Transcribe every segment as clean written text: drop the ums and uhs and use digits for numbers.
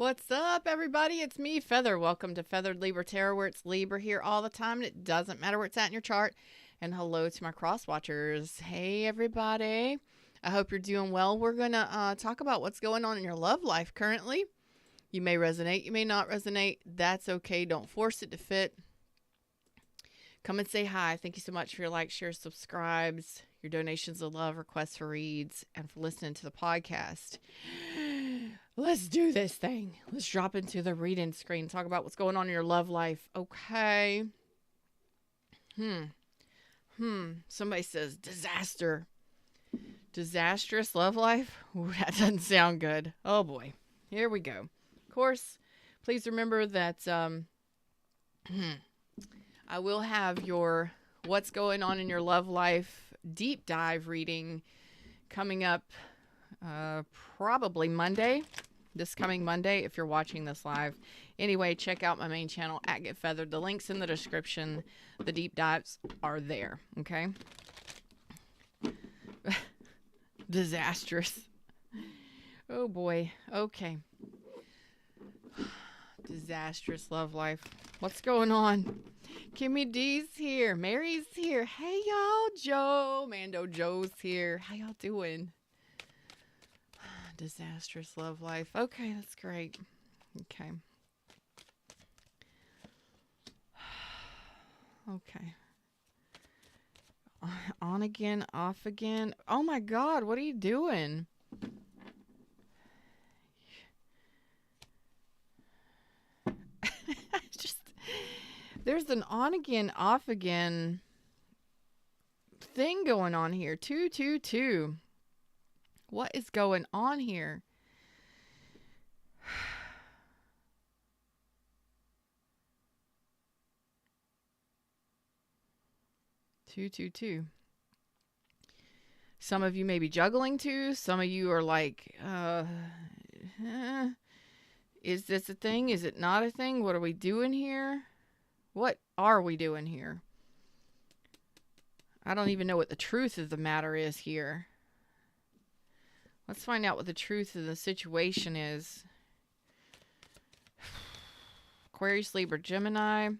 What's up, everybody? It's me, Feather. Welcome to Feathered Libra Tarot, where it's Libra here all the time, and it doesn't matter where it's at in your chart. And hello to my cross watchers. Hey, everybody. I hope you're doing well. We're going to talk about what's going on in your love life currently. You may resonate, you may not resonate. That's okay. Don't force it to fit. Come and say hi. Thank you so much for your likes, shares, subscribes, your donations of love, requests for reads, and for listening to the podcast. Let's do this thing. Let's drop into the reading screen. Talk about what's going on in your love life. Okay. Somebody says disaster. Disastrous love life? Ooh, that doesn't sound good. Oh boy. Here we go. Of course, please remember that I will have your what's going on in your love life deep dive reading coming up probably Monday. This coming Monday, if you're watching this live. Anyway, check out my main channel at Get Feathered. The link's in the description. The deep dives are there. Okay. Disastrous. Oh boy. Okay. Disastrous love life. What's going on? Kimmy D's here. Mary's here. Hey y'all. Joe. Mando Joe's here. How y'all doing? Disastrous love life. Okay, that's great. Okay. Okay. On again, off again. Oh my God, what are you doing? There's an on again, off again thing going on here. 222. What is going on here? Two. Some of you may be juggling too. Some of you are like, is this a thing? Is it not a thing? What are we doing here? What are we doing here? I don't even know what the truth of the matter is here. Let's find out what the truth of the situation is. Aquarius, Libra, Gemini.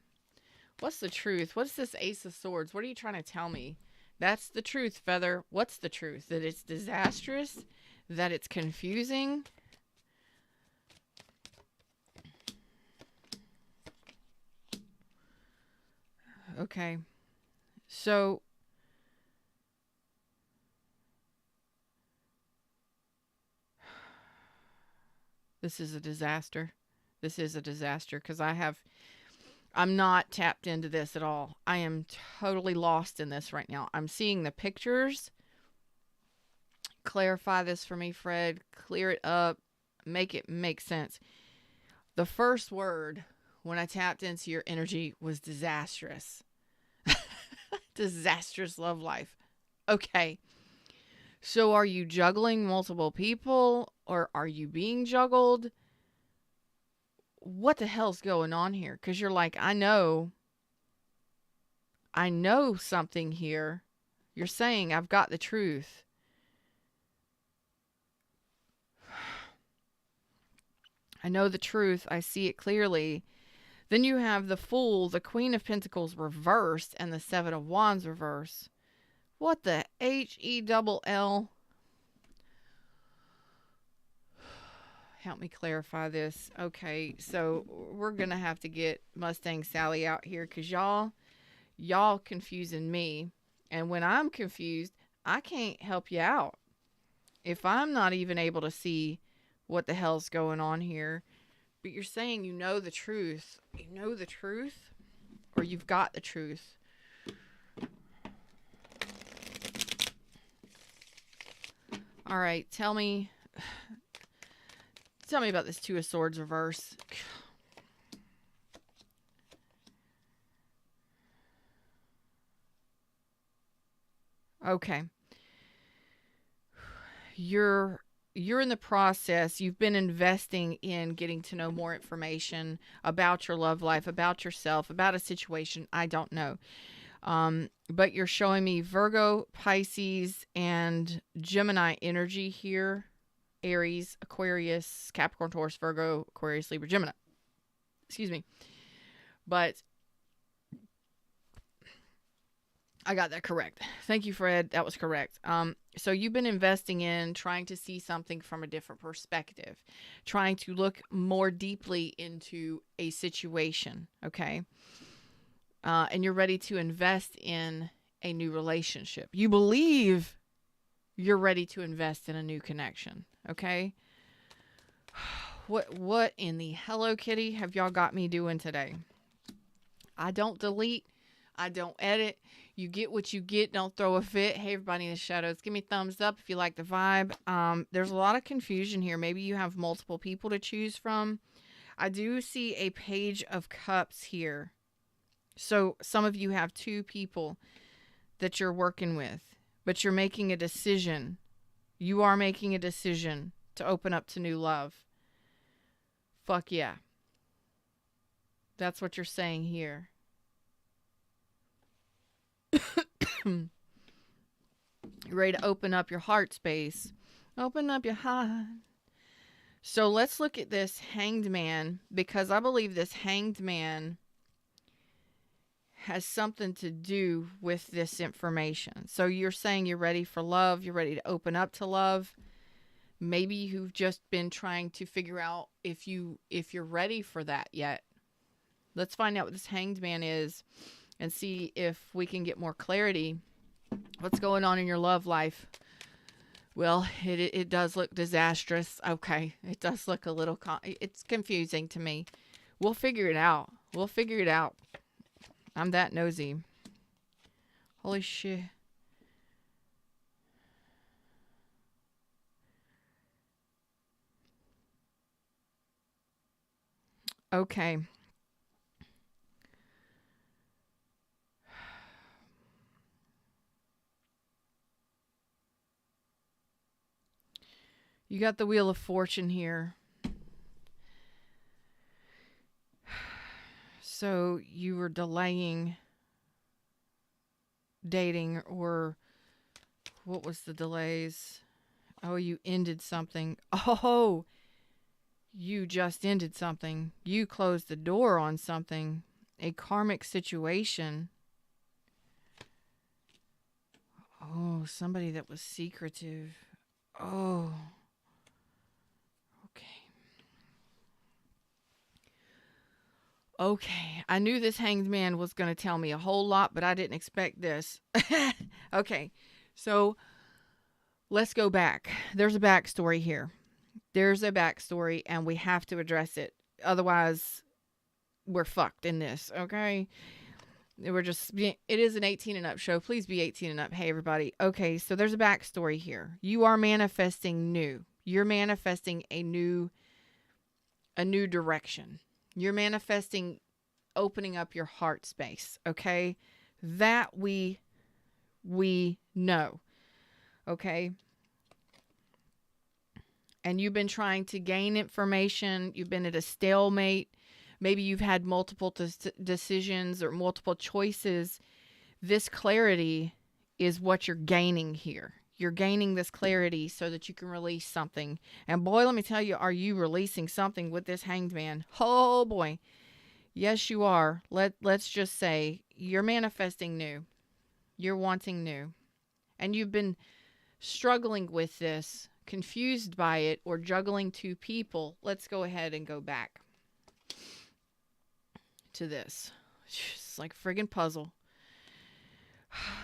What's the truth? What's this Ace of Swords? What are you trying to tell me? That's the truth, Feather. What's the truth? That it's disastrous? That it's confusing? Okay. So this is a disaster. This is a disaster because I'm not tapped into this at all. I am totally lost in this right now. I'm seeing the pictures. Clarify this for me, Fred. Clear it up. Make it make sense. The first word when I tapped into your energy was disastrous. Disastrous love life. Okay. So are you juggling multiple people or are you being juggled? What the hell's going on here? Because you're like, I know something here. You're saying I've got the truth. I know the truth. I see it clearly. Then you have the Fool, the Queen of Pentacles reversed, and the Seven of Wands reversed. What the H-E-double-L? Help me clarify this. Okay, so we're going to have to get Mustang Sally out here because y'all confusing me. And when I'm confused, I can't help you out. If I'm not even able to see what the hell's going on here, but you're saying you know the truth. You know the truth? Or you've got the truth? All right, tell me about this Two of Swords reverse. Okay. You're in the process. You've been investing in getting to know more information about your love life, about yourself, about a situation. I don't know. But you're showing me Virgo, Pisces, and Gemini energy here. Aries, Aquarius, Capricorn, Taurus, Virgo, Aquarius, Libra, Gemini. Excuse me. But I got that correct. Thank you, Fred. That was correct. So you've been investing in trying to see something from a different perspective, trying to look more deeply into a situation, okay? And you're ready to invest in a new relationship. You believe you're ready to invest in a new connection, okay? What in the Hello Kitty have y'all got me doing today? I don't delete. I don't edit. You get what you get. Don't throw a fit. Hey, everybody in the shadows, give me a thumbs up if you like the vibe. There's a lot of confusion here. Maybe you have multiple people to choose from. I do see a Page of Cups here. So some of you have 2 people that you're working with, but you're making a decision. You are making a decision to open up to new love. Fuck yeah. That's what you're saying here. You're ready to open up your heart space. Open up your heart. So let's look at this Hanged Man, because I believe this Hanged Man has something to do with this information. So you're saying you're ready for love. You're ready to open up to love. Maybe you've just been trying to figure out if you're ready for that yet. Let's find out what this Hanged Man is and see if we can get more clarity. What's going on in your love life? Well, it does look disastrous. Okay, it does look a little it's confusing to me. We'll figure it out. We'll figure it out. I'm that nosy. Holy shit. Okay. You got the Wheel of Fortune here. So you were delaying dating, or what was the delays? Oh, you ended something. Oh, you just ended something. You closed the door on something. A karmic situation. Oh, somebody that was secretive. Oh. Okay, I knew this Hanged Man was going to tell me a whole lot, but I didn't expect this. Okay, so let's go back. There's a backstory here. There's a backstory, and we have to address it. Otherwise, we're fucked in this, okay? It is an 18 and up show. Please be 18 and up. Hey, everybody. Okay, so there's a backstory here. You are manifesting new. You're manifesting a new direction. You're manifesting opening up your heart space, okay? That we know, okay? And you've been trying to gain information. You've been at a stalemate. Maybe you've had multiple decisions or multiple choices. This clarity is what you're gaining here. You're gaining this clarity so that you can release something. And boy, let me tell you, are you releasing something with this Hanged Man? Oh boy. Yes, you are. Let's just say you're manifesting new. You're wanting new. And you've been struggling with this, confused by it, or juggling 2 people. Let's go ahead and go back to this. It's like a friggin' puzzle.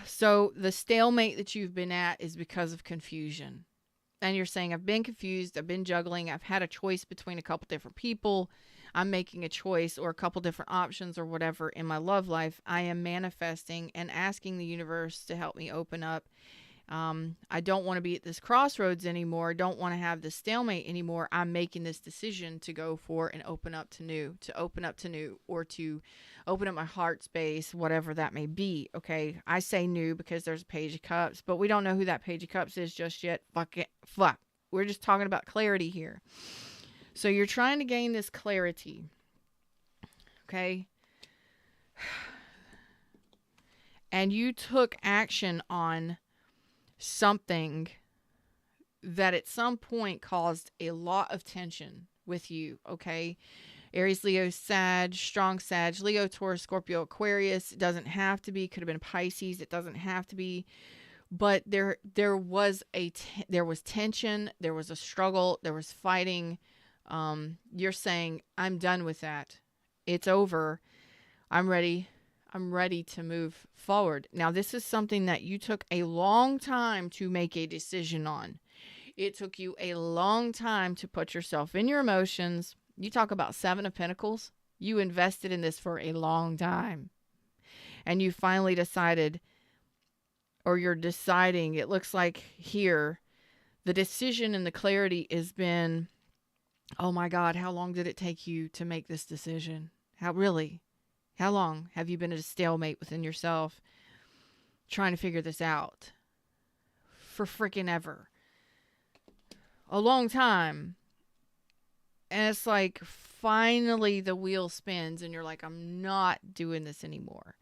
So the stalemate that you've been at is because of confusion. And you're saying, I've been confused, I've been juggling, I've had a choice between a couple different people, I'm making a choice or a couple different options or whatever in my love life. I am manifesting and asking the universe to help me open up. I don't want to be at this crossroads anymore. I don't want to have this stalemate anymore. I'm making this decision to go for and open up to new, or to open up my heart space, whatever that may be. Okay. I say new because there's a Page of Cups, but we don't know who that Page of Cups is just yet. Fuck. We're just talking about clarity here. So you're trying to gain this clarity. Okay. And you took action on something that at some point caused a lot of tension with you, okay? Aries, Leo, Sag, strong Sag, Leo, Taurus, Scorpio, Aquarius. It doesn't have to be. Could have been Pisces. It doesn't have to be. But there was tension. There was a struggle. There was fighting. You're saying, I'm done with that. It's over. I'm ready. I'm ready to move forward. Now, this is something that you took a long time to make a decision on. It took you a long time to put yourself in your emotions. You talk about Seven of Pentacles. You invested in this for a long time. And you finally decided, or you're deciding, it looks like here, the decision and the clarity has been, oh my God, how long did it take you to make this decision? How long have you been at a stalemate within yourself trying to figure this out? For freaking ever. A long time. And it's like finally the wheel spins and you're like, I'm not doing this anymore.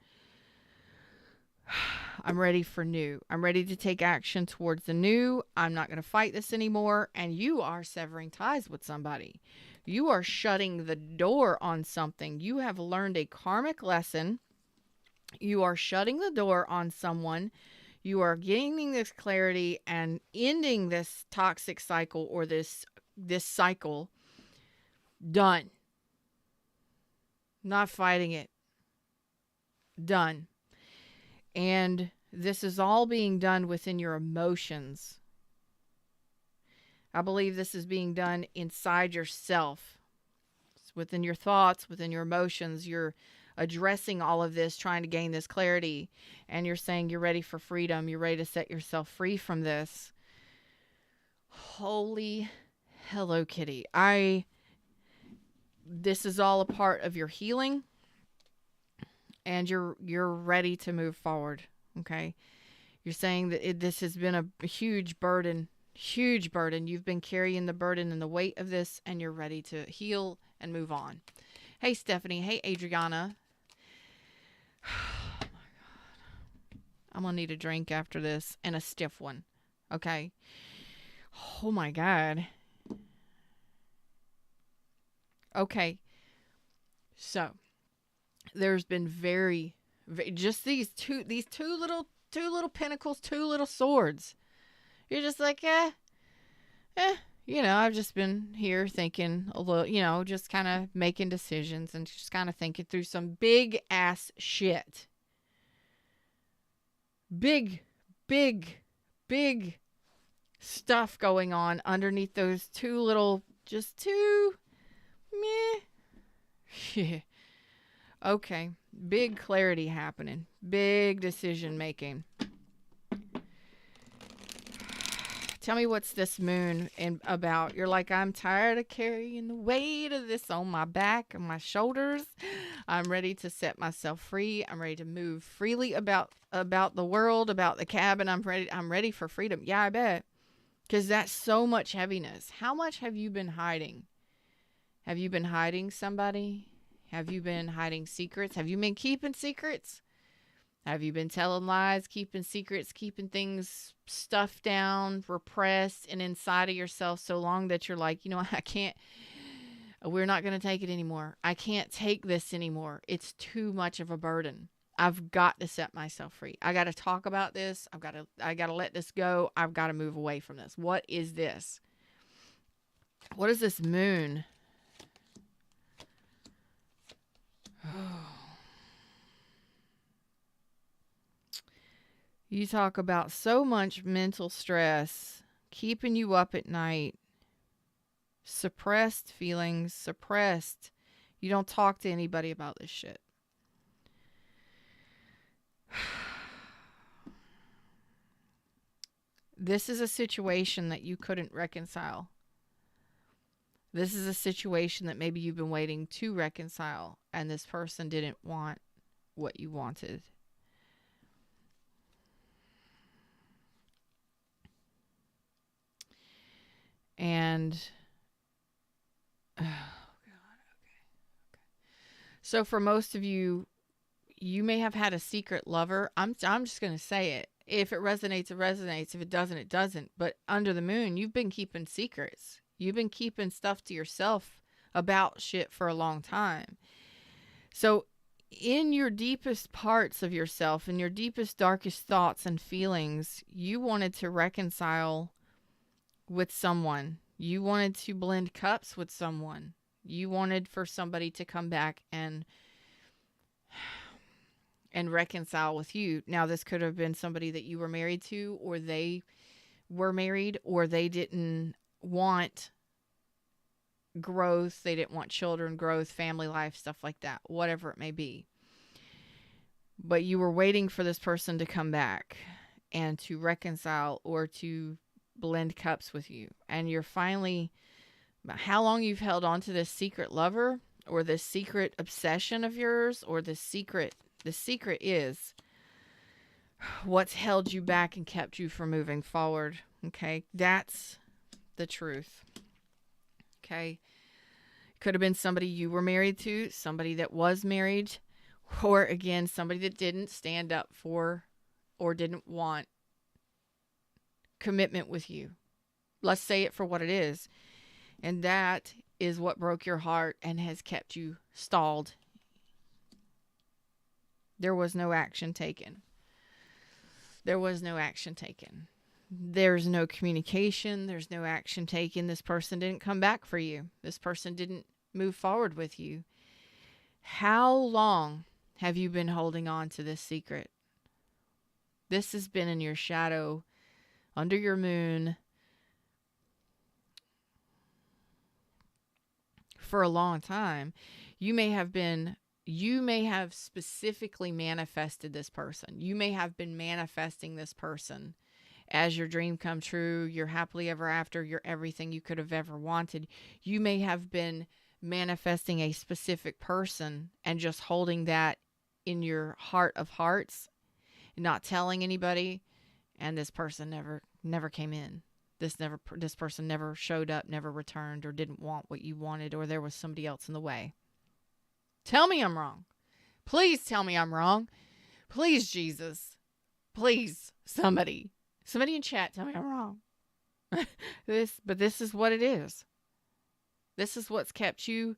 I'm ready for new. I'm ready to take action towards the new. I'm not going to fight this anymore. And you are severing ties with somebody. You are shutting the door on something. You have learned a karmic lesson. You are shutting the door on someone. You are gaining this clarity and ending this toxic cycle or this cycle. Done. Not fighting it. Done. And this is all being done within your emotions. I believe this is being done inside yourself. It's within your thoughts, within your emotions. You're addressing all of this, trying to gain this clarity. And you're saying you're ready for freedom. You're ready to set yourself free from this. Holy Hello Kitty. This is all a part of your healing. And you're ready to move forward, okay? You're saying that this has been a huge burden. You've been carrying the burden and the weight of this, and you're ready to heal and move on. Hey, Stephanie. Hey, Adriana. Oh, my God. I'm going to need a drink after this, and a stiff one, okay? Oh, my God. Okay. So there's been just these two little pentacles, two little swords. You're just like, I've just been here thinking a little, just kind of making decisions and just kind of thinking through some big ass shit. Big stuff going on underneath those two little, just two meh. Yeah. Okay. Big clarity happening. Big decision making. Tell me what's this moon about. You're like, I'm tired of carrying the weight of this on my back and my shoulders. I'm ready to set myself free. I'm ready to move freely about the world, about the cabin. I'm ready for freedom. Yeah, I bet. Because that's so much heaviness. How much have you been hiding? Have you been hiding somebody? Have you been hiding secrets? Have you been keeping secrets? Have you been telling lies, keeping secrets, keeping things stuffed down, repressed, and inside of yourself so long that you're like, we're not going to take it anymore. I can't take this anymore. It's too much of a burden. I've got to set myself free. I got to talk about this. I got to let this go. I've got to move away from this. What is this? What is this moon? You talk about so much mental stress, keeping you up at night, suppressed feelings, suppressed. You don't talk to anybody about this shit. This is a situation that you couldn't reconcile. This is a situation that maybe you've been waiting to reconcile, and this person didn't want what you wanted. And, oh God, okay. So for most of you, you may have had a secret lover. I'm just going to say it. If it resonates, it resonates. If it doesn't, it doesn't. But under the moon, you've been keeping secrets. You've been keeping stuff to yourself about shit for a long time. So in your deepest parts of yourself, in your deepest, darkest thoughts and feelings, you wanted to reconcile with someone. You wanted to blend cups with someone. You wanted for somebody to come back and reconcile with you. Now, this could have been somebody that you were married to, or they were married, or they didn't want growth. They didn't want children, growth, family life, stuff like that, whatever it may be. But you were waiting for this person to come back and to reconcile or to blend cups with you. And you're finally, how long you've held on to this secret lover or this secret obsession of yours or this secret. The secret is what's held you back and kept you from moving forward. Okay. That's the truth. Okay. Could have been somebody you were married to, somebody that was married, or again, somebody that didn't stand up for or didn't want commitment with you. Let's say it for what it is. And that is what broke your heart and has kept you stalled. There was no action taken. There was no action taken. There's no communication. There's no action taken. This person didn't come back for you. This person didn't move forward with you. How long have you been holding on to this secret? This has been in your shadow, under your moon, for a long time. You may have specifically manifested this person. You may have been manifesting this person as your dream come true, your happily ever after, your everything you could have ever wanted. You may have been manifesting a specific person and just holding that in your heart of hearts, not telling anybody, and this person never came in. This person never showed up, never returned, or didn't want what you wanted, or there was somebody else in the way. Tell me I'm wrong. Please tell me I'm wrong. Please, Jesus. Please, somebody in chat, tell me I'm wrong. But this is what it is. This is what's kept you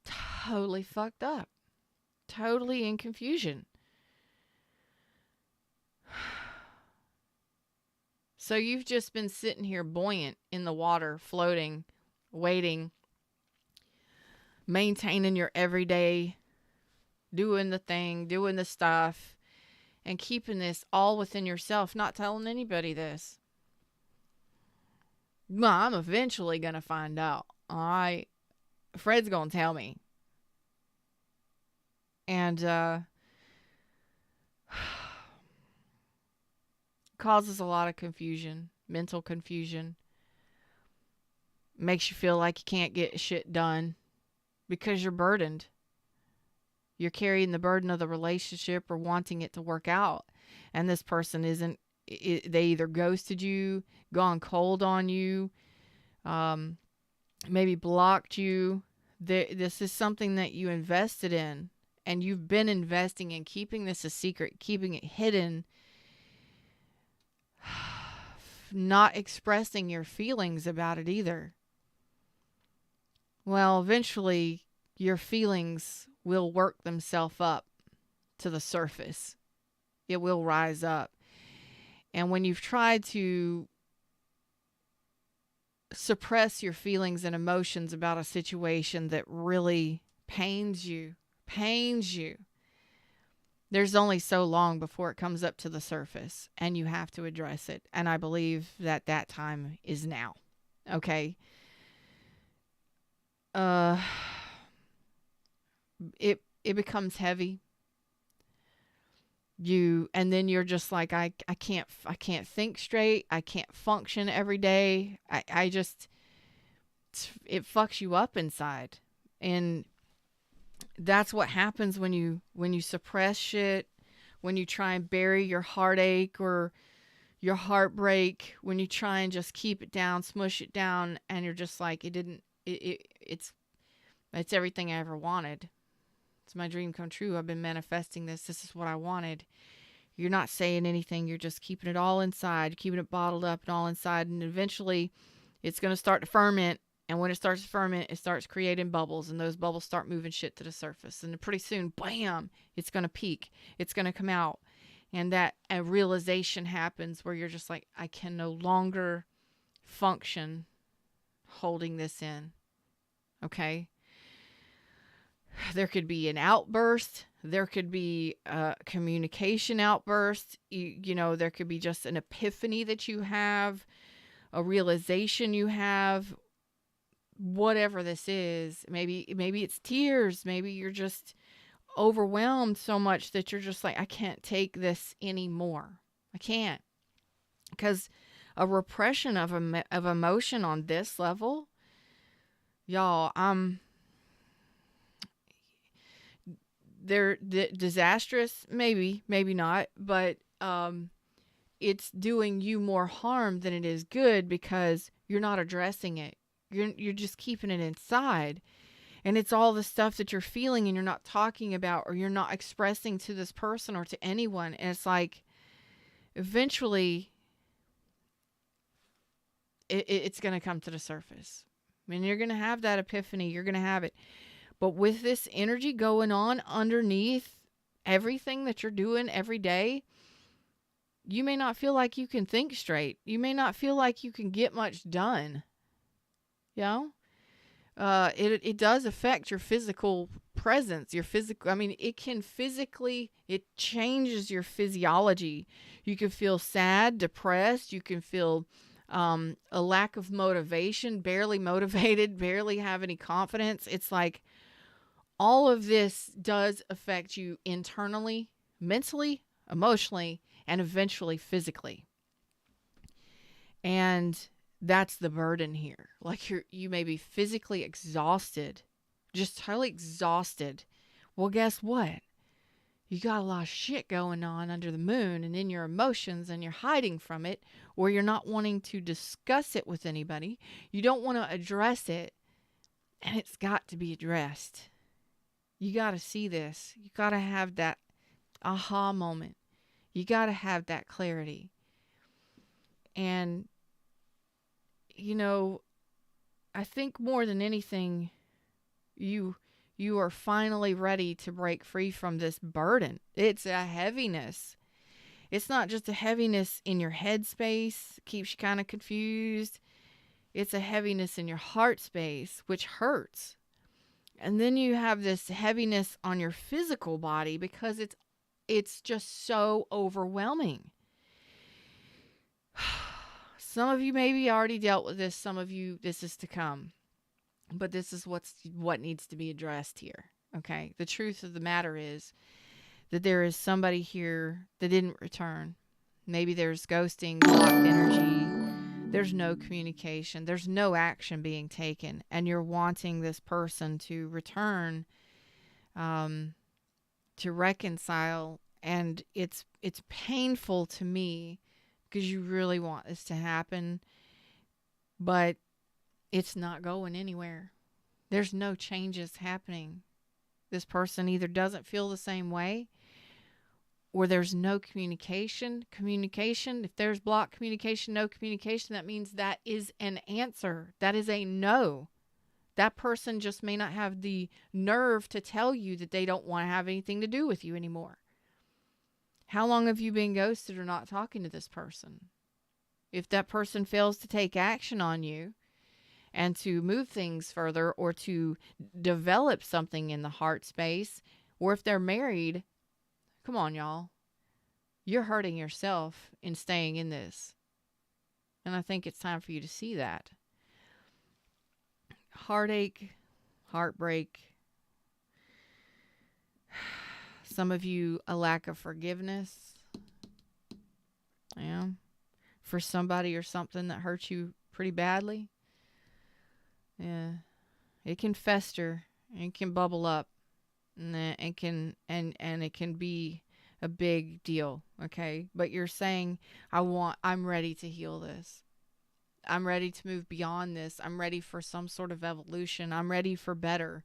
totally fucked up. Totally in confusion. So you've just been sitting here buoyant in the water, floating, waiting, maintaining your everyday, doing the thing, doing the stuff, and keeping this all within yourself, not telling anybody this. Well, I'm eventually going to find out. Fred's going to tell me. And causes a lot of confusion, mental confusion. Makes you feel like you can't get shit done because you're burdened. You're carrying the burden of the relationship or wanting it to work out. And this person isn't, they either ghosted you, gone cold on you, maybe blocked you. This is something that you invested in, and you've been investing in keeping this a secret, keeping it hidden, not expressing your feelings about it either. Well, eventually your feelings will work themselves up to the surface. It will rise up. And when you've tried to suppress your feelings and emotions about a situation that really pains you, there's only so long before it comes up to the surface, and you have to address it. And I believe that time is now. Okay. It becomes heavy. And then you're just like, I can't think straight. I can't function every day. It fucks you up inside. And that's what happens when you suppress shit, when you try and bury your heartache or your heartbreak, when you try and just keep it down, smush it down, and you're just like, it's everything I ever wanted. It's my dream come true. I've been manifesting this. This is what I wanted. You're not saying anything. You're just keeping it all inside, keeping it bottled up and all inside. And eventually it's going to start to ferment. And when it starts to ferment, it starts creating bubbles. And those bubbles start moving shit to the surface. And pretty soon, bam, it's going to peak. It's going to come out. And that a realization happens where you're just like, I can no longer function holding this in. Okay? There could be an outburst. There could be a communication outburst. You know, there could be just an epiphany that you have, a realization you have, whatever this is. Maybe it's tears. Maybe you're just overwhelmed so much that you're just like, I can't take this anymore. I can't. Because a repression of emotion on this level, y'all, they're disastrous, maybe not, but it's doing you more harm than it is good because you're not addressing it. You're just keeping it inside. And it's all the stuff that you're feeling and you're not talking about or you're not expressing to this person or to anyone. And it's like, eventually, it's going to come to the surface. I mean, you're going to have that epiphany. You're going to have it. But with this energy going on underneath everything that you're doing every day, you may not feel like you can think straight. You may not feel like you can get much done. You know? It does affect your physical presence, it changes your physiology. You can feel sad, depressed. You can feel a lack of motivation, barely motivated, barely have any confidence. It's like all of this does affect you internally, mentally, emotionally, and eventually physically. And that's the burden here. Like you may be physically exhausted, just totally exhausted. Well, guess what? You got a lot of shit going on under the moon and in your emotions, and you're hiding from it, or you're not wanting to discuss it with anybody. You don't want to address it, and it's got to be addressed. You got to see this. You got to have that aha moment. You got to have that clarity. And you know, I think more than anything, you are finally ready to break free from this burden. It's a heaviness. It's not just a heaviness in your head space, keeps you kind of confused. It's a heaviness in your heart space, which hurts. And then you have this heaviness on your physical body because it's just so overwhelming. Some of you maybe already dealt with this. Some of you, this is to come. But this is what needs to be addressed here. Okay? The truth of the matter is that there is somebody here that didn't return. Maybe there's ghosting, blocked energy. There's no communication. There's no action being taken. And you're wanting this person to return, to reconcile. And it's painful to me, because you really want this to happen, but it's not going anywhere. There's no changes happening. This person either doesn't feel the same way, or there's no communication. If there's blocked communication, no communication, that means that is an answer. That is a no. That person just may not have the nerve to tell you that they don't want to have anything to do with you anymore. How long have you been ghosted or not talking to this person? If that person fails to take action on you and to move things further or to develop something in the heart space, or if they're married, come on, y'all. You're hurting yourself in staying in this. And I think it's time for you to see that. Heartache, heartbreak. Some of you, a lack of forgiveness. Yeah. For somebody or something that hurt you pretty badly. Yeah. It can fester. It can bubble up. And it can be a big deal. Okay. But you're saying, I'm ready to heal this. I'm ready to move beyond this. I'm ready for some sort of evolution. I'm ready for better.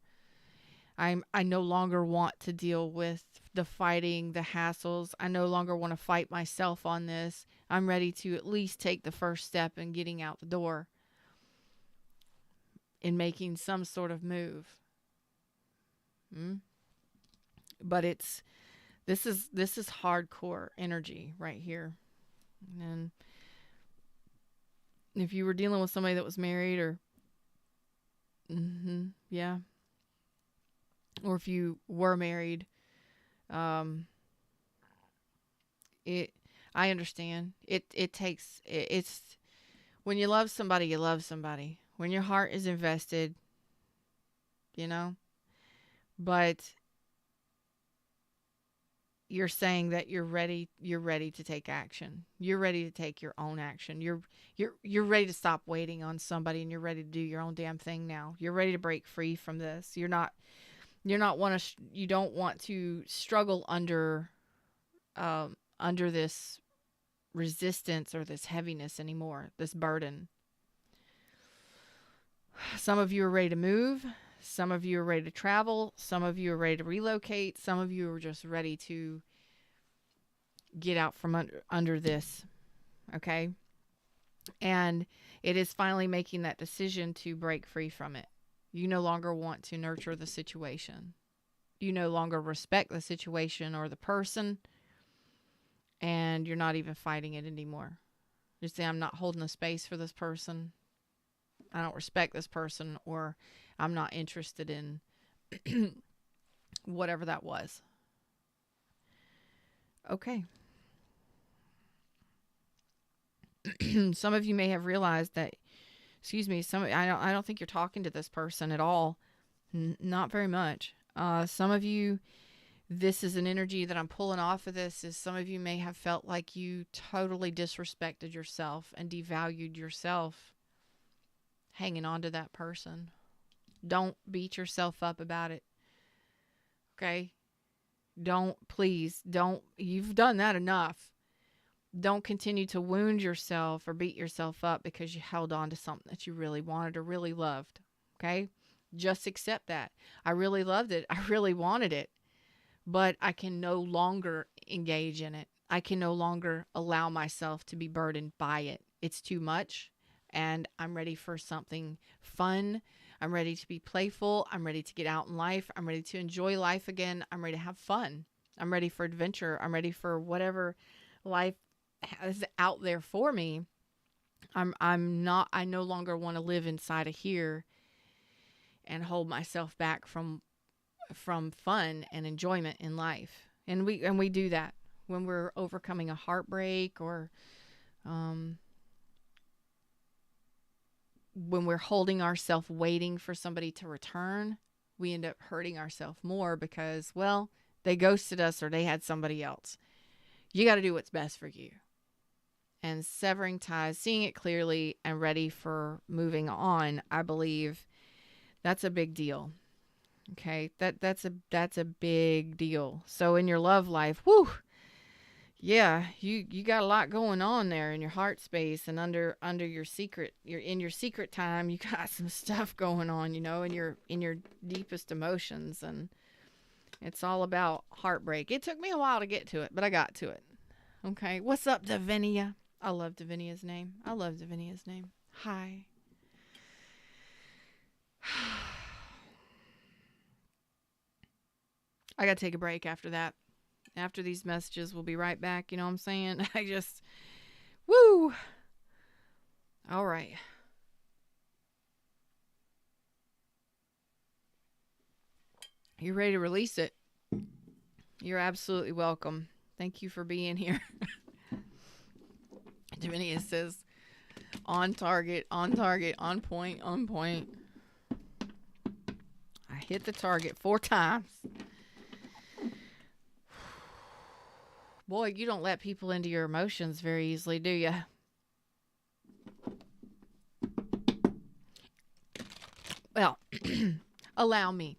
I no longer want to deal with the fighting, the hassles. I no longer want to fight myself on this. I'm ready to at least take the first step in getting out the door, in making some sort of move. But this is hardcore energy right here. And if you were dealing with somebody that was married, or yeah, or if you were married, it I understand. It takes it's when you love somebody, you love somebody. When your heart is invested, you know, but you're saying that you're ready to take action. You're ready to take your own action. You're ready to stop waiting on somebody, and you're ready to do your own damn thing now. You're ready to break free from this. You don't want to struggle under this resistance or this heaviness anymore, this burden. Some of you are ready to move. Some of you are ready to travel. Some of you are ready to relocate. Some of you are just ready to get out from under this. Okay? And it is finally making that decision to break free from it. You no longer want to nurture the situation. You no longer respect the situation or the person. And you're not even fighting it anymore. You say, I'm not holding a space for this person. I don't respect this person, or I'm not interested in whatever that was. Okay. Some of you may have realized that, I don't think you're talking to this person at all. Not very much. Some of you, this is an energy that I'm pulling off of this, is some of you may have felt like you totally disrespected yourself and devalued yourself hanging on to that person. Don't beat yourself up about it. Okay? Please don't, you've done that enough. Don't continue to wound yourself or beat yourself up because you held on to something that you really wanted or really loved. Okay? Just accept that. I really loved it. I really wanted it. But I can no longer engage in it. I can no longer allow myself to be burdened by it. It's too much. And I'm ready for something fun. I'm ready to be playful. I'm ready to get out in life. I'm ready to enjoy life again. I'm ready to have fun. I'm ready for adventure. I'm ready for whatever life has out there for me. I no longer want to live inside of here and hold myself back from fun and enjoyment in life. And we do that when we're overcoming a heartbreak, or when we're holding ourselves waiting for somebody to return. We end up hurting ourselves more because, well, they ghosted us or they had somebody else. You got to do what's best for you. And severing ties, seeing it clearly, and ready for moving on, I believe that's a big deal. Okay, that's a big deal. So in your love life, yeah, you got a lot going on there in your heart space, and under your secret, in your secret time, you got some stuff going on, in your deepest emotions, and it's all about heartbreak. It took me a while to get to it, but I got to it. Okay, what's up, Davinia? I love Davinia's name. Hi. I gotta take a break after that. After these messages, we'll be right back. You know what I'm saying? Woo! All right. You ready to release it? You're absolutely welcome. Thank you for being here. Divinia says, on target, on point, on point. I hit the target 4 times. Boy, you don't let people into your emotions very easily, do you? Well, allow me.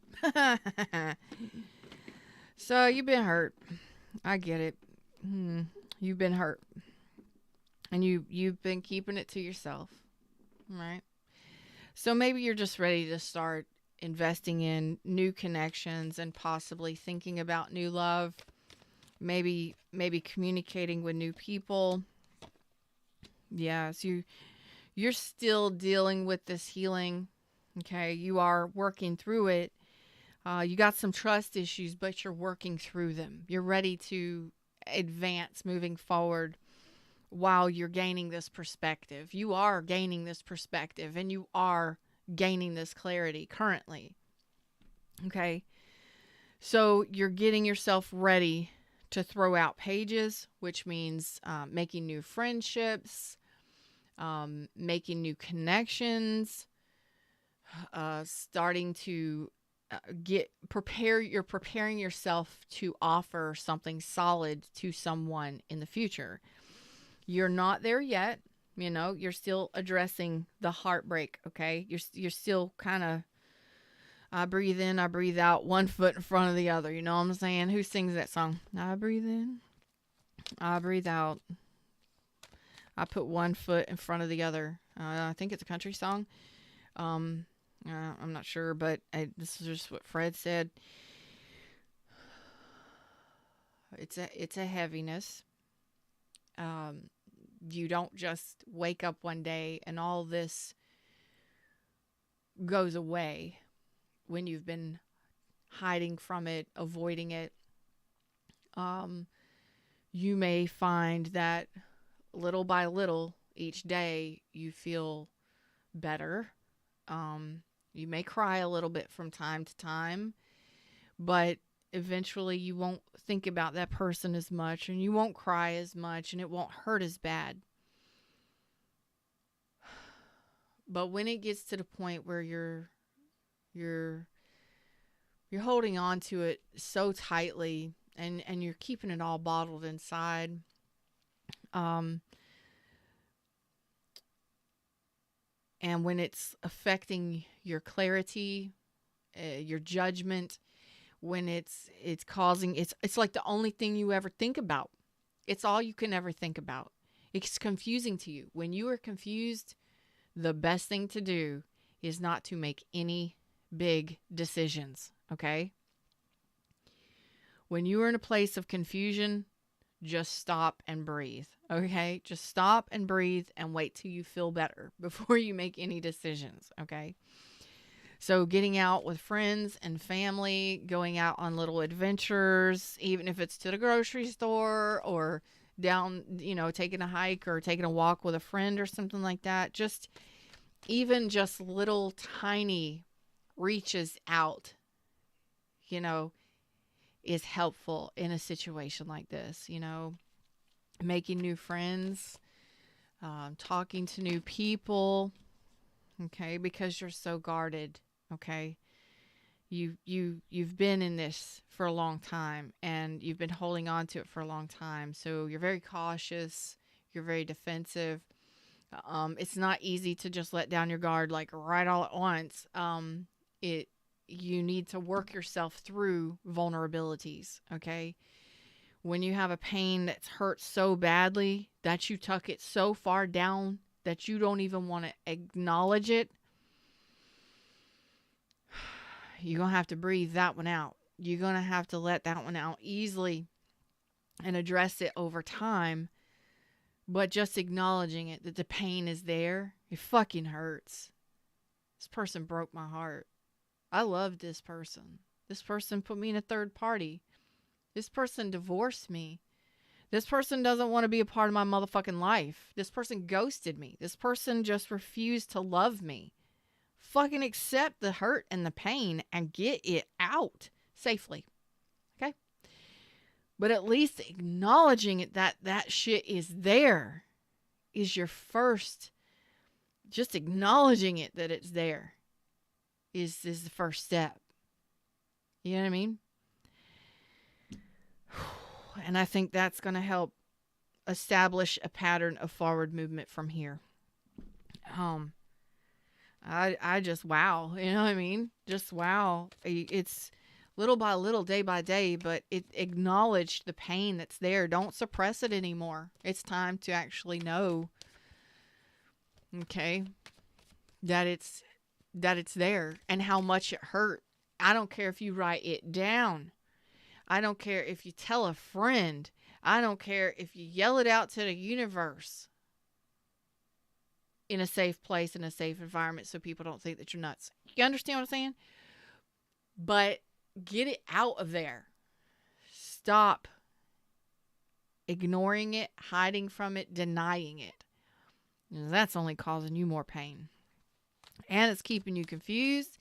So, you've been hurt. I get it. You've been hurt. And you've been keeping it to yourself. Right? So maybe you're just ready to start investing in new connections and possibly thinking about new love, maybe communicating with new people. Yes, you're still dealing with this healing. Okay, you are working through it. You got some trust issues, but you're working through them. You're ready to advance moving forward while you're gaining this perspective. You are gaining this perspective and you are gaining this clarity currently. Okay, so you're getting yourself ready to throw out pages, which means making new friendships, making new connections, starting to you're preparing yourself to offer something solid to someone in the future. You're not there yet. You're still addressing the heartbreak. Okay. You're still kind of, I breathe in, I breathe out, one foot in front of the other. You know what I'm saying? Who sings that song? I breathe in, I breathe out. I put one foot in front of the other. I think it's a country song. I'm not sure, but this is just what Fred said. It's a heaviness. You don't just wake up one day and all this goes away when you've been hiding from it, avoiding it. You may find that little by little each day you feel better. You may cry a little bit from time to time, but eventually you won't think about that person as much and you won't cry as much and it won't hurt as bad. But when it gets to the point where you're holding on to it so tightly and you're keeping it all bottled inside, and when it's affecting your clarity, your judgment, when it's causing, it's like the only thing you ever think about. It's all you can ever think about. It's confusing to you. When you are confused, the best thing to do is not to make any big decisions, okay? When you are in a place of confusion, just stop and breathe, okay? Just stop and breathe and wait till you feel better before you make any decisions, okay? So getting out with friends and family, going out on little adventures, even if it's to the grocery store or down, taking a hike or taking a walk with a friend or something like that. Even just little tiny reaches out, is helpful in a situation like this, making new friends, talking to new people, okay, because you're so guarded, okay? You've been in this for a long time and you've been holding on to it for a long time. So you're very cautious, you're very defensive. It's not easy to just let down your guard like right all at once. You need to work yourself through vulnerabilities, okay? When you have a pain that's hurt so badly that you tuck it so far down that you don't even want to acknowledge it, you're going to have to breathe that one out. You're going to have to let that one out easily and address it over time. But just acknowledging it, that the pain is there, it fucking hurts. This person broke my heart. I loved this person. This person put me in a third party. This person divorced me. This person doesn't want to be a part of my motherfucking life. This person ghosted me. This person just refused to love me. Fucking accept the hurt and the pain and get it out safely. Okay? But at least acknowledging it, that shit is there, is your first, just acknowledging it that it's there is the first step. You know what I mean? And I think that's going to help establish a pattern of forward movement from here. I just wow. You know what I mean? Just wow. It's little by little, day by day, but acknowledge the pain that's there. Don't suppress it anymore. It's time to actually know, okay, that it's that it's there and how much it hurt. I don't care if you write it down. I don't care if you tell a friend. I don't care if you yell it out to the universe in a safe place, in a safe environment, so people don't think that you're nuts. You understand what I'm saying? But get it out of there. Stop ignoring it, hiding from it, denying it. That's only causing you more pain. And it's keeping you confused.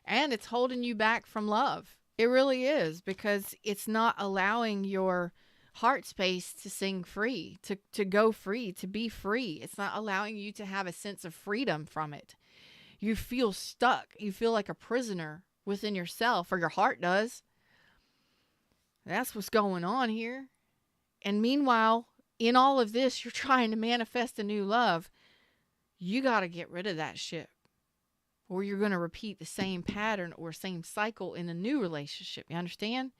And it's holding you back from love. It really is, because it's not allowing your heart space to sing free, to go free, to be free. It's not allowing you to have a sense of freedom from it. You feel stuck. You feel like a prisoner within yourself, or your heart does. That's what's going on here. And meanwhile, in all of this, you're trying to manifest a new love. You got to get rid of that shit, or you're going to repeat the same pattern or same cycle in a new relationship. You understand?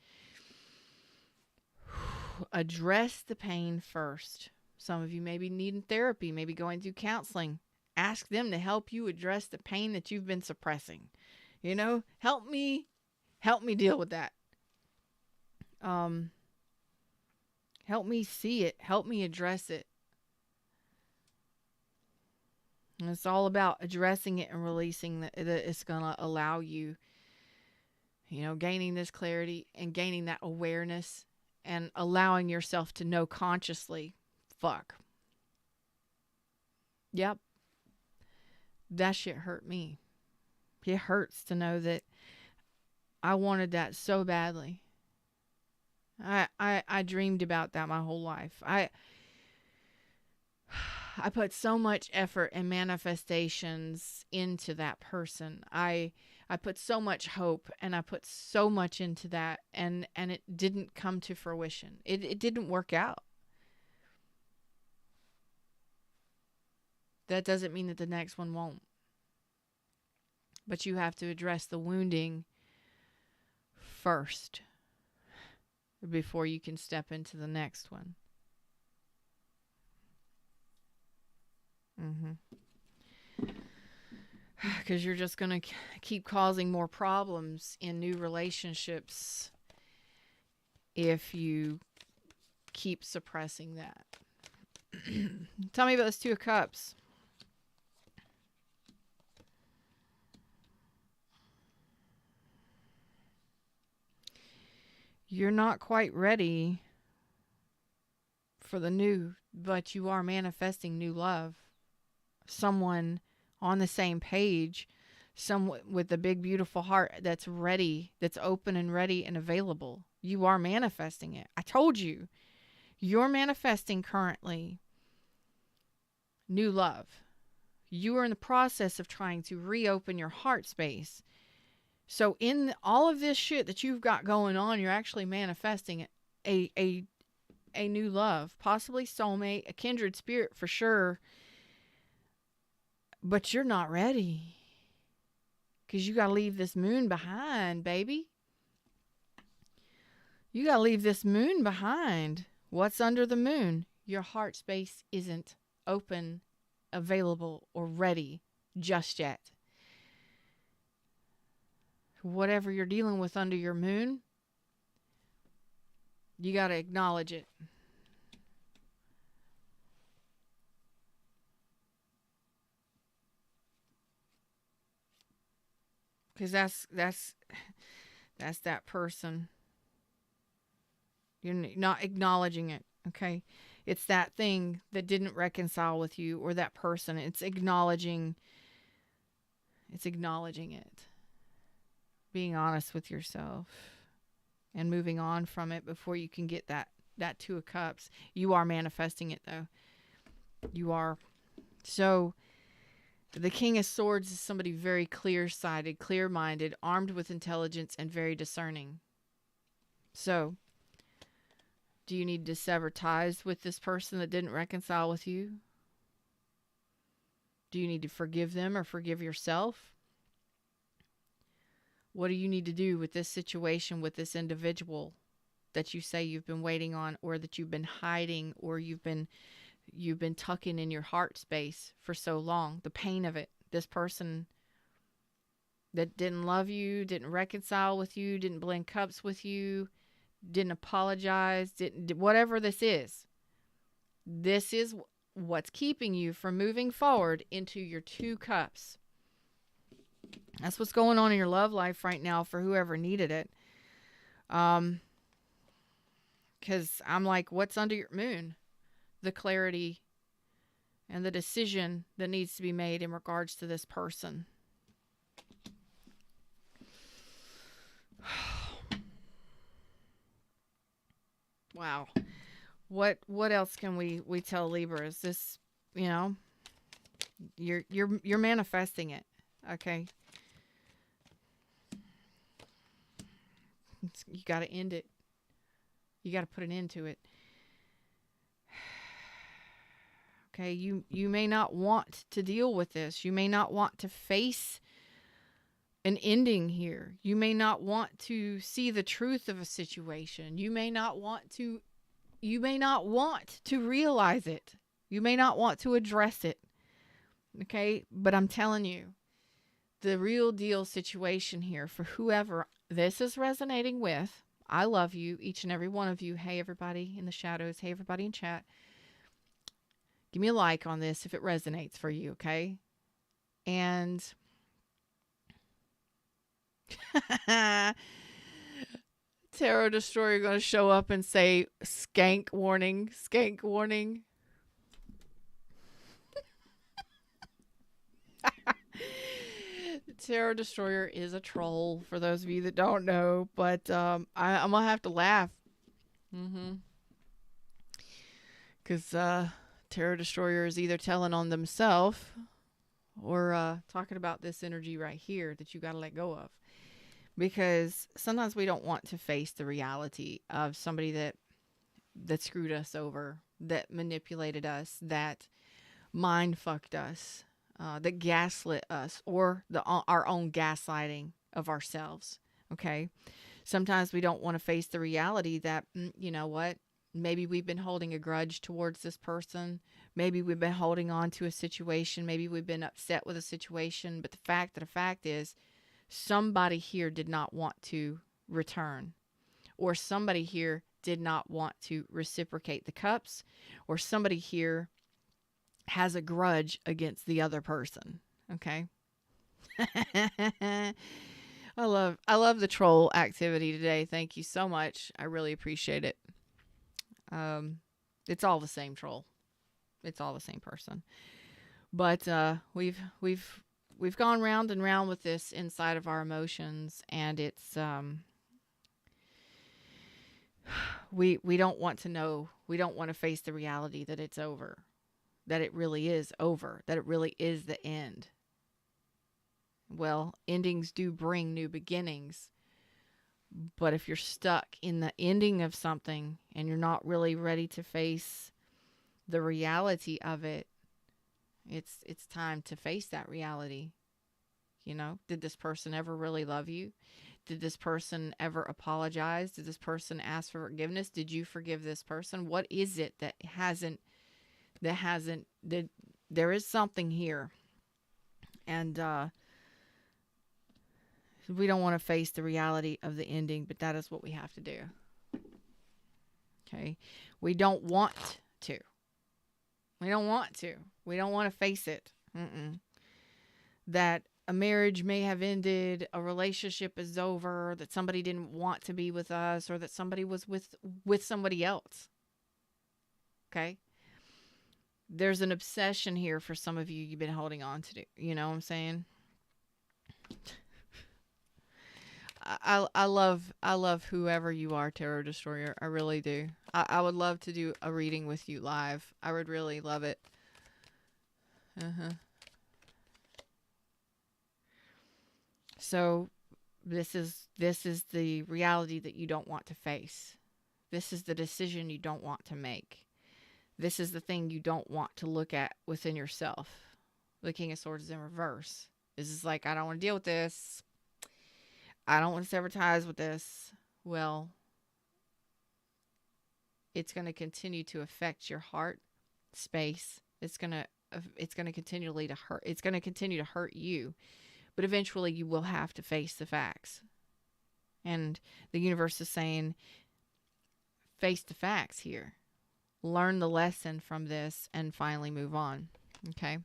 Address the pain first. Some of you may be needing therapy, maybe going through counseling. Ask them to help you address the pain that you've been suppressing. You know, help me deal with that. Help me see it. Help me address it. And it's all about addressing it and releasing that it's going to allow you, gaining this clarity and gaining that awareness and allowing yourself to know consciously, fuck. Yep. That shit hurt me. It hurts to know that I wanted that so badly. I dreamed about that my whole life. I put so much effort and manifestations into that person. I put so much hope and I put so much into that, and it didn't come to fruition. It didn't work out. That doesn't mean that the next one won't. But you have to address the wounding first before you can step into the next one. Because you're just going to keep causing more problems in new relationships if you keep suppressing that. Tell me about this Two of Cups. You're not quite ready for the new, but you are manifesting new love. Someone on the same page, someone with a big, beautiful heart that's ready, that's open and ready and available. You are manifesting it. I told you, you're manifesting currently new love. You are in the process of trying to reopen your heart space. So in all of this shit that you've got going on, you're actually manifesting a new love, possibly soulmate, a kindred spirit for sure. But you're not ready, because you got to leave this moon behind, baby. You got to leave this moon behind. What's under the moon? Your heart space isn't open, available, or ready just yet. Whatever you're dealing with under your moon, you got to acknowledge it. Because that's that person. You're not acknowledging it, okay? It's that thing that didn't reconcile with you, or that person. It's acknowledging it. Being honest with yourself and moving on from it before you can get that Two of Cups. You are manifesting it, though. You are. So the King of Swords is somebody very clear-sighted, clear-minded, armed with intelligence, and very discerning. So, do you need to sever ties with this person that didn't reconcile with you? Do you need to forgive them or forgive yourself? What do you need to do with this situation, with this individual that you say you've been waiting on, or that you've been hiding, or you've been tucking in your heart space for so long? The pain of it. This person that didn't love you, didn't reconcile with you, didn't blend cups with you, didn't apologize, didn't whatever this is. This is what's keeping you from moving forward into your 2 cups. That's what's going on in your love life right now for whoever needed it. Because I'm like, what's under your moon? The clarity and the decision that needs to be made in regards to this person. Wow. What else can we tell Libras? This, you're manifesting it. Okay. You got to end it. You got to put an end to it. Okay, you may not want to deal with this. You may not want to face an ending here. You may not want to see the truth of a situation. You may not want to realize it. You may not want to address it. Okay, but I'm telling you, the real deal situation here for whoever this is resonating with, I love you, each and every one of you. Hey, everybody in the shadows. Hey, everybody in chat. Give me a like on this if it resonates for you, okay? And Tarot Destroyer going to show up and say, skank warning, skank warning. Tarot Destroyer is a troll, for those of you that don't know, but I'm going to have to laugh. Because Tarot Destroyer is either telling on themselves or talking about this energy right here that you got to let go of. Because sometimes we don't want to face the reality of somebody that screwed us over, that manipulated us, that mind fucked us, that gaslit us, or our own gaslighting of ourselves. Okay. Sometimes we don't want to face the reality that, you know what? Maybe we've been holding a grudge towards this person. Maybe we've been holding on to a situation. Maybe we've been upset with a situation. But the fact is, somebody here did not want to return. Or somebody here did not want to reciprocate the cups. Or somebody here has a grudge against the other person. Okay? I love the troll activity today. Thank you so much. I really appreciate it. It's all the same troll. It's all the same person. But we've gone round and round with this inside of our emotions, and it's we don't want to know. We don't want to face the reality that it's over. That it really is over. That it really is the end. Well, endings do bring new beginnings. But if you're stuck in the ending of something and you're not really ready to face the reality of it, it's time to face that reality. You know, did this person ever really love you? Did this person ever apologize? Did this person ask for forgiveness? Did you forgive this person? What is it that there is something here. And we don't want to face the reality of the ending, but that is what we have to do. Okay? We don't want to. We don't want to. We don't want to face it. That a marriage may have ended, a relationship is over, that somebody didn't want to be with us, or that somebody was with somebody else. Okay? There's an obsession here for some of you you've been holding on to. You know what I'm saying? I love whoever you are, Tarot Destroyer. I really do. I would love to do a reading with you live. I would really love it. So this is the reality that you don't want to face. This is the decision you don't want to make. This is the thing you don't want to look at within yourself. The King of Swords is in reverse. This is like, I don't want to deal with this. I don't want to sever ties with this. Well, it's going to continue to affect your heart space. It's going to continually to hurt. It's going to continue to hurt you. But eventually you will have to face the facts. And the universe is saying, face the facts here. Learn the lesson from this and finally move on. Okay?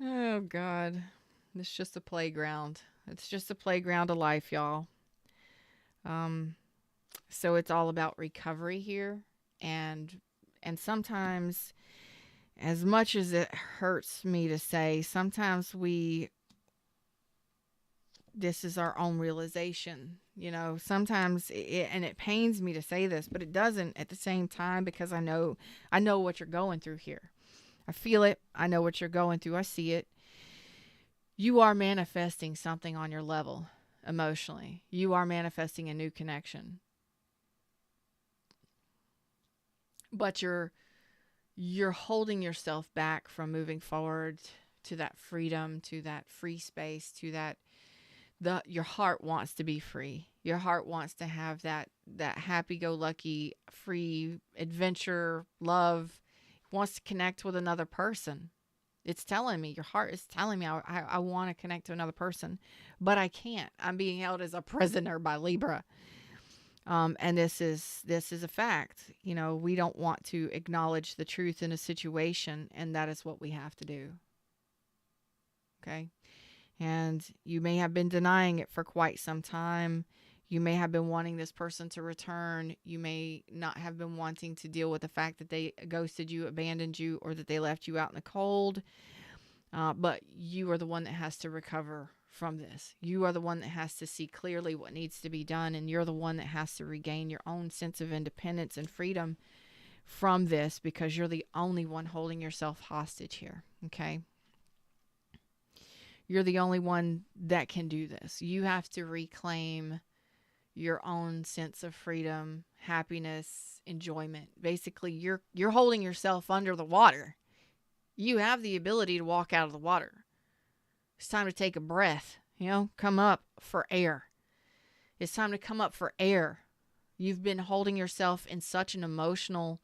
Oh, God. It's just a playground. It's just a playground of life, y'all. So it's all about recovery here. And sometimes, as much as it hurts me to say, sometimes this is our own realization. You know, sometimes, and it pains me to say this, but it doesn't at the same time, because I know what you're going through here. I feel it. I know what you're going through. I see it. You are manifesting something on your level emotionally. You are manifesting a new connection. But you're holding yourself back from moving forward to that freedom, to that free space, to that your heart wants to be free. Your heart wants to have that happy-go-lucky, free adventure, love. It wants to connect with another person. It's telling me, your heart is telling me, I want to connect to another person, but I can't. I'm being held as a prisoner by Libra. And this is a fact. You know, we don't want to acknowledge the truth in a situation, and that is what we have to do. Okay? And you may have been denying it for quite some time. You may have been wanting this person to return. You may not have been wanting to deal with the fact that they ghosted you, abandoned you, or that they left you out in the cold. But you are the one that has to recover from this. You are the one that has to see clearly what needs to be done. And you're the one that has to regain your own sense of independence and freedom from this, because you're the only one holding yourself hostage here. Okay? You're the only one that can do this. You have to reclaim your own sense of freedom, happiness, enjoyment. Basically, you're holding yourself under the water. You have the ability to walk out of the water. It's time to take a breath, come up for air. It's time to come up for air. You've been holding yourself in such an emotional,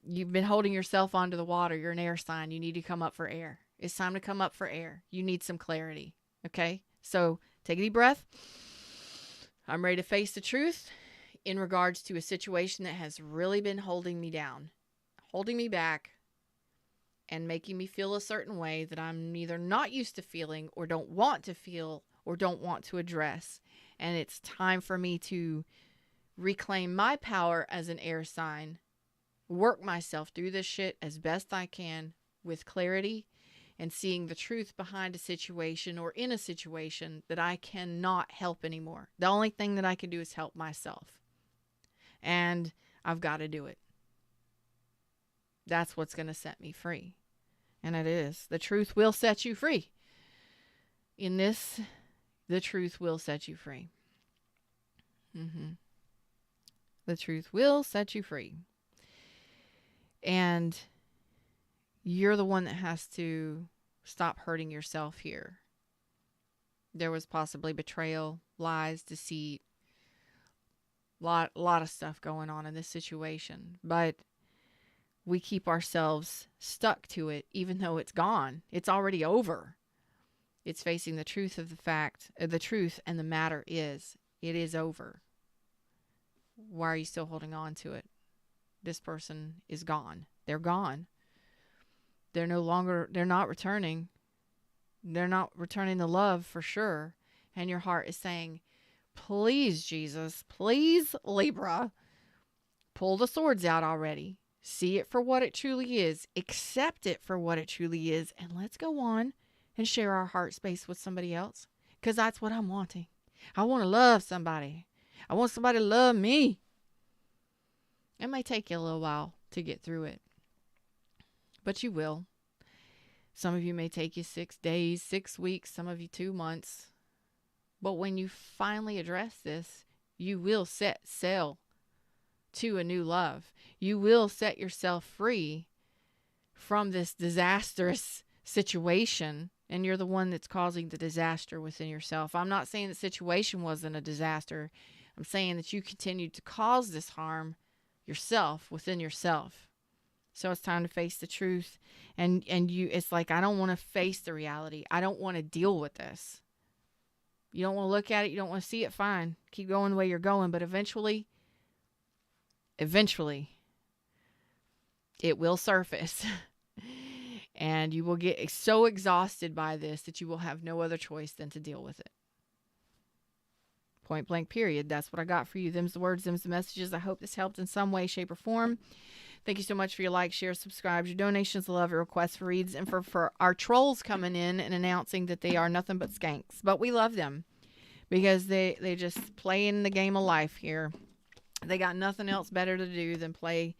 you've been holding yourself under the water. You're an air sign. You need to come up for air. It's time to come up for air. You need some clarity. Okay? So take a deep breath. I'm ready to face the truth in regards to a situation that has really been holding me down, holding me back, and making me feel a certain way that I'm either not used to feeling, or don't want to feel, or don't want to address. And it's time for me to reclaim my power as an air sign, work myself through this shit as best I can with clarity, and seeing the truth behind a situation, or in a situation that I cannot help anymore. The only thing that I can do is help myself. And I've got to do it. That's what's going to set me free. And it is. The truth will set you free. In this, the truth will set you free. The truth will set you free. And you're the one that has to stop hurting yourself here. There was possibly betrayal, lies, deceit, lot of stuff going on in this situation. But we keep ourselves stuck to it, even though it's gone. It's already over. It's facing the truth of the truth, and the matter is, it is over. Why are you still holding on to it? This person is gone. They're gone. They're not returning. They're not returning the love for sure. And your heart is saying, please, Jesus, please, Libra, pull the swords out already. See it for what it truly is. Accept it for what it truly is. And let's go on and share our heart space with somebody else. Because that's what I'm wanting. I want to love somebody. I want somebody to love me. It may take you a little while to get through it. But you will. Some of you may take you 6 days, 6 weeks, some of you 2 months. But when you finally address this, you will set sail to a new love. You will set yourself free from this disastrous situation, and you're the one that's causing the disaster within yourself. I'm not saying the situation wasn't a disaster. I'm saying that you continued to cause this harm yourself, within yourself. So it's time to face the truth. And you, it's like, I don't want to face the reality. I don't want to deal with this. You don't want to look at it. You don't want to see it. Fine. Keep going the way you're going. But eventually, it will surface. And you will get so exhausted by this that you will have no other choice than to deal with it. Point blank, period. That's what I got for you. Them's the words, them's the messages. I hope this helped in some way, shape, or form. Thank you so much for your likes, shares, subscribes, your donations, love, your requests for reads, and for our trolls coming in and announcing that they are nothing but skanks. But we love them because they just play in the game of life here. They got nothing else better to do than play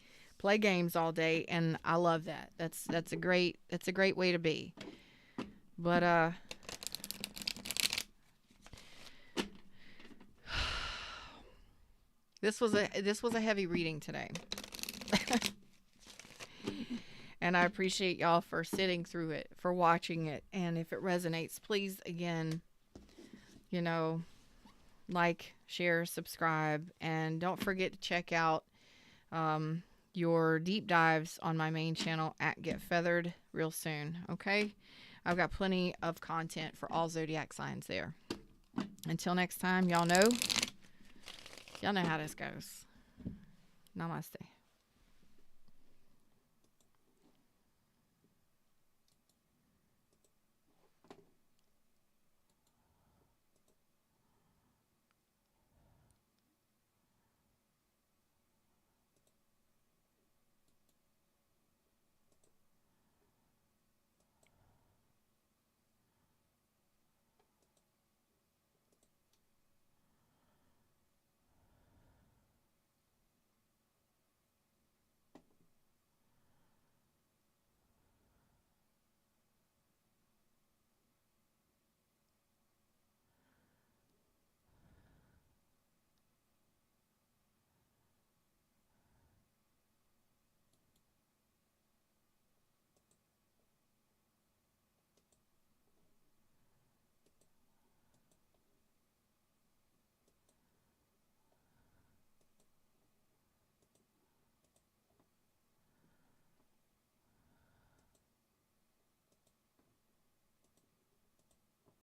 games all day, and I love that. That's a great way to be. But this was a heavy reading today. And I appreciate y'all for sitting through it, for watching it. And if it resonates, please, again, like, share, subscribe, and don't forget to check out your deep dives on my main channel at Get Feathered real soon. Okay, I've got plenty of content for all zodiac signs there. Until next time, y'all know how this goes. Namaste.